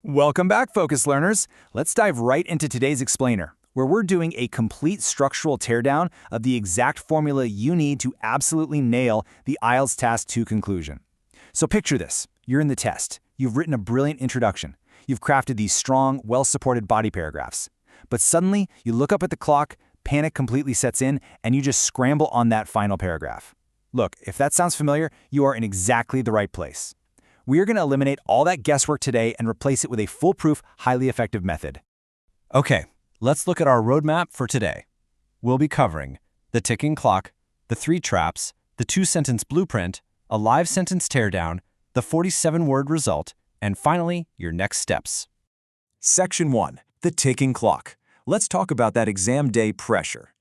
Welcome back, Focus Learners. Let's dive right into today's explainer, where we're doing a complete structural teardown of the exact formula you need to absolutely nail the IELTS Task 2 conclusion. So picture this. You're in the test. You've written a brilliant introduction. You've crafted these strong, well-supported body paragraphs. But suddenly, you look up at the clock, panic completely sets in, and you just scramble on that final paragraph. Look, if that sounds familiar, you are in exactly the right place. We are going to eliminate all that guesswork today and replace it with a foolproof, highly effective method. Okay, let's look at our roadmap for today. We'll be covering the ticking clock, the 3 traps, the 2-sentence blueprint, a live sentence teardown, the 47-word result, and finally, your next steps. Section 1. The ticking clock. Let's talk about that exam day pressure.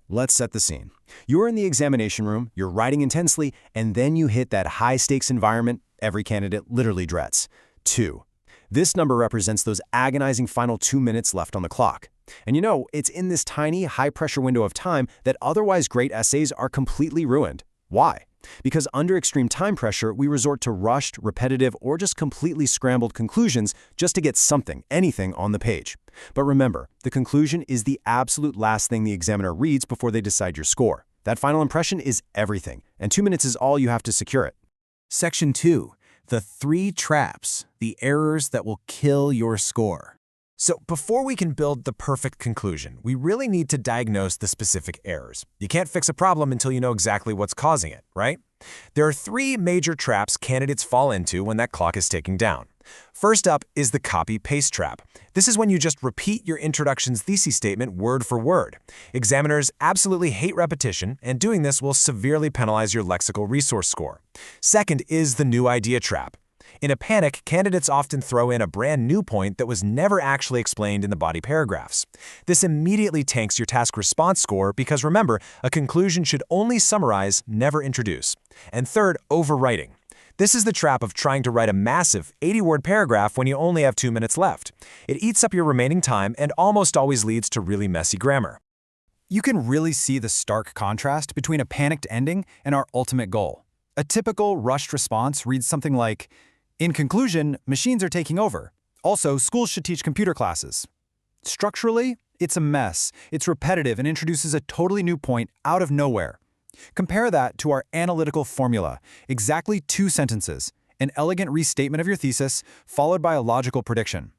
Let's set the scene. You're in the examination room, you're writing intensely, and then you hit that high-stakes environment every candidate literally dreads. 2. This number represents those agonizing final 2 minutes left on the clock. And you know, it's in this tiny, high-pressure window of time that otherwise great essays are completely ruined. Why? Because under extreme time pressure, we resort to rushed, repetitive, or just completely scrambled conclusions just to get something, anything, on the page. But remember, the conclusion is the absolute last thing the examiner reads before they decide your score. That final impression is everything, and 2 minutes is all you have to secure it. Section 2. The 3 traps, the errors that will kill your score. So before we can build the perfect conclusion, we really need to diagnose the specific errors. You can't fix a problem until you know exactly what's causing it, right? There are 3 major traps candidates fall into when that clock is ticking down. First up is the copy-paste trap. This is when you just repeat your introduction's thesis statement word for word. Examiners absolutely hate repetition, and doing this will severely penalize your lexical resource score. Second is the new idea trap. In a panic, candidates often throw in a brand new point that was never actually explained in the body paragraphs. This immediately tanks your task response score because remember, a conclusion should only summarize, never introduce. And third, overwriting. This is the trap of trying to write a massive 80-word paragraph when you only have 2 minutes left. It eats up your remaining time and almost always leads to really messy grammar. You can really see the stark contrast between a panicked ending and our ultimate goal. A typical rushed response reads something like, "In conclusion, machines are taking over. Also, schools should teach computer classes." Structurally, it's a mess. It's repetitive and introduces a totally new point out of nowhere. Compare that to our analytical formula. Exactly 2 sentences, an elegant restatement of your thesis, followed by a logical prediction.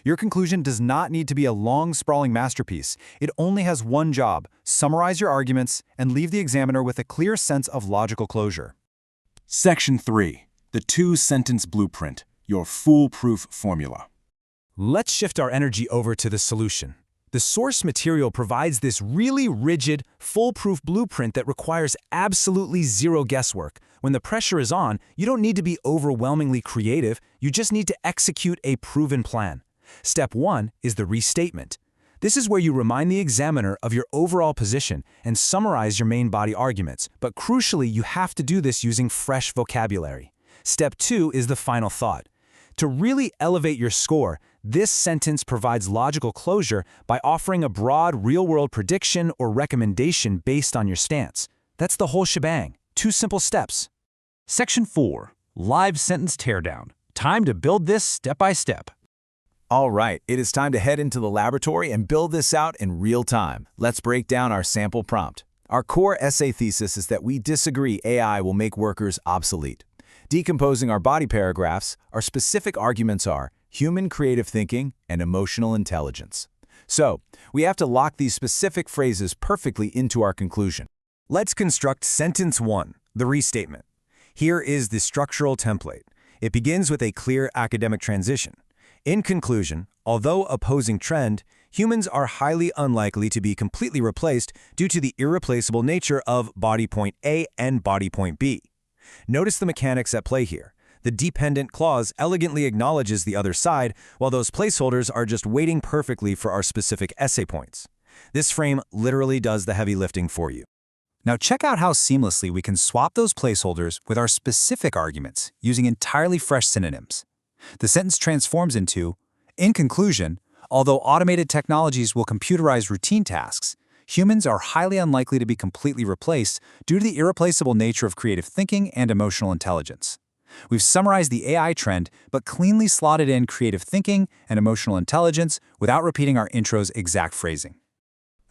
Your conclusion does not need to be a long, sprawling masterpiece. It only has one job: summarize your arguments and leave the examiner with a clear sense of logical closure. Section 3. The 2-sentence blueprint, your foolproof formula. Let's shift our energy over to the solution. The source material provides this really rigid, foolproof blueprint that requires absolutely zero guesswork. When the pressure is on, you don't need to be overwhelmingly creative, you just need to execute a proven plan. Step 1 is the restatement. This is where you remind the examiner of your overall position and summarize your main body arguments, but crucially, you have to do this using fresh vocabulary. Step 2 is the final thought. To really elevate your score, this sentence provides logical closure by offering a broad real-world prediction or recommendation based on your stance. That's the whole shebang. 2 simple steps. Section 4. Live sentence teardown. Time to build this step by step. All right, it is time to head into the laboratory and build this out in real time. Let's break down our sample prompt. Our core essay thesis is that we disagree AI will make workers obsolete. Decomposing our body paragraphs, our specific arguments are human creative thinking and emotional intelligence. So, we have to lock these specific phrases perfectly into our conclusion. Let's construct sentence 1, the restatement. Here is the structural template. It begins with a clear academic transition. In conclusion, although opposing trend, humans are highly unlikely to be completely replaced due to the irreplaceable nature of body point A and body point B. Notice the mechanics at play here. The dependent clause elegantly acknowledges the other side, while those placeholders are just waiting perfectly for our specific essay points. This frame literally does the heavy lifting for you. Now check out how seamlessly we can swap those placeholders with our specific arguments using entirely fresh synonyms. The sentence transforms into, "In conclusion, although automated technologies will computerize routine tasks, humans are highly unlikely to be completely replaced due to the irreplaceable nature of creative thinking and emotional intelligence." We've summarized the AI trend, but cleanly slotted in creative thinking and emotional intelligence without repeating our intro's exact phrasing.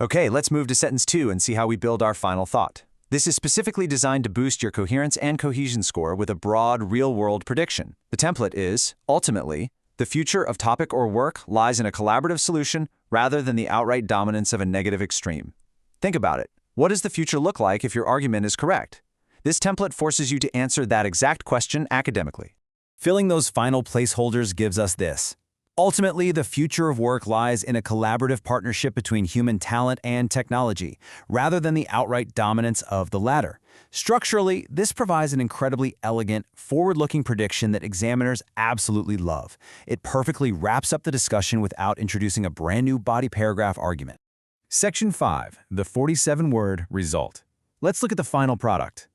Okay, let's move to sentence 2 and see how we build our final thought. This is specifically designed to boost your coherence and cohesion score with a broad, real-world prediction. The template is, ultimately, the future of topic or work lies in a collaborative solution rather than the outright dominance of a negative extreme. Think about it. What does the future look like if your argument is correct? This template forces you to answer that exact question academically. Filling those final placeholders gives us this. Ultimately, the future of work lies in a collaborative partnership between human talent and technology, rather than the outright dominance of the latter. Structurally, this provides an incredibly elegant, forward-looking prediction that examiners absolutely love. It perfectly wraps up the discussion without introducing a brand new body paragraph argument. Section 5, the 47-word result. Let's look at the final product.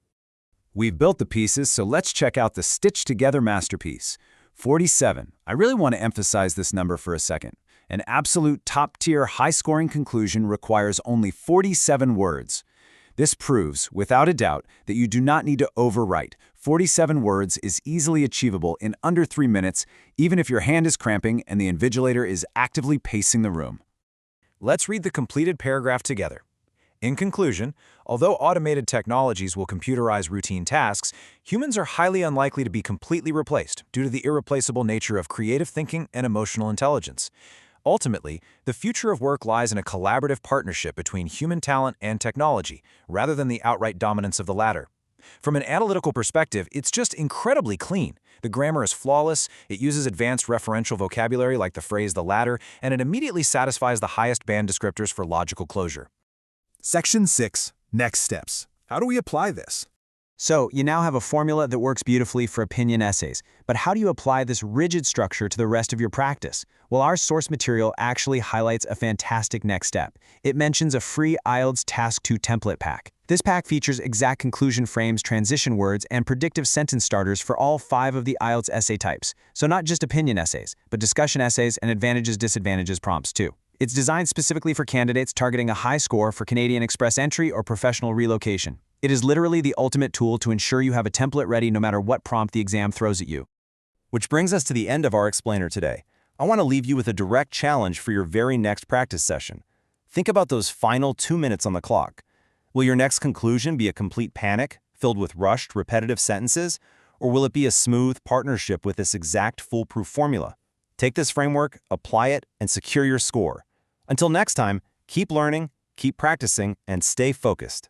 We've built the pieces, so let's check out the stitched-together masterpiece. 47. I really want to emphasize this number for a second. An absolute top-tier, high-scoring conclusion requires only 47 words. This proves, without a doubt, that you do not need to overwrite. 47 words is easily achievable in under 3 minutes, even if your hand is cramping and the invigilator is actively pacing the room. Let's read the completed paragraph together. In conclusion, although automated technologies will computerize routine tasks, humans are highly unlikely to be completely replaced due to the irreplaceable nature of creative thinking and emotional intelligence. Ultimately, the future of work lies in a collaborative partnership between human talent and technology, rather than the outright dominance of the latter. From an analytical perspective, it's just incredibly clean. The grammar is flawless, it uses advanced referential vocabulary like the phrase the latter, and it immediately satisfies the highest band descriptors for logical closure. Section 6, Next Steps. How do we apply this? So, you now have a formula that works beautifully for opinion essays, but how do you apply this rigid structure to the rest of your practice? Well, our source material actually highlights a fantastic next step. It mentions a free IELTS Task 2 template pack. This pack features exact conclusion frames, transition words, and predictive sentence starters for all 5 of the IELTS essay types. So not just opinion essays, but discussion essays and advantages-disadvantages prompts too. It's designed specifically for candidates targeting a high score for Canadian Express entry or professional relocation. It is literally the ultimate tool to ensure you have a template ready no matter what prompt the exam throws at you. Which brings us to the end of our explainer today. I want to leave you with a direct challenge for your very next practice session. Think about those final 2 minutes on the clock. Will your next conclusion be a complete panic, filled with rushed, repetitive sentences, or will it be a smooth partnership with this exact foolproof formula? Take this framework, apply it, and secure your score. Until next time, keep learning, keep practicing, and stay focused.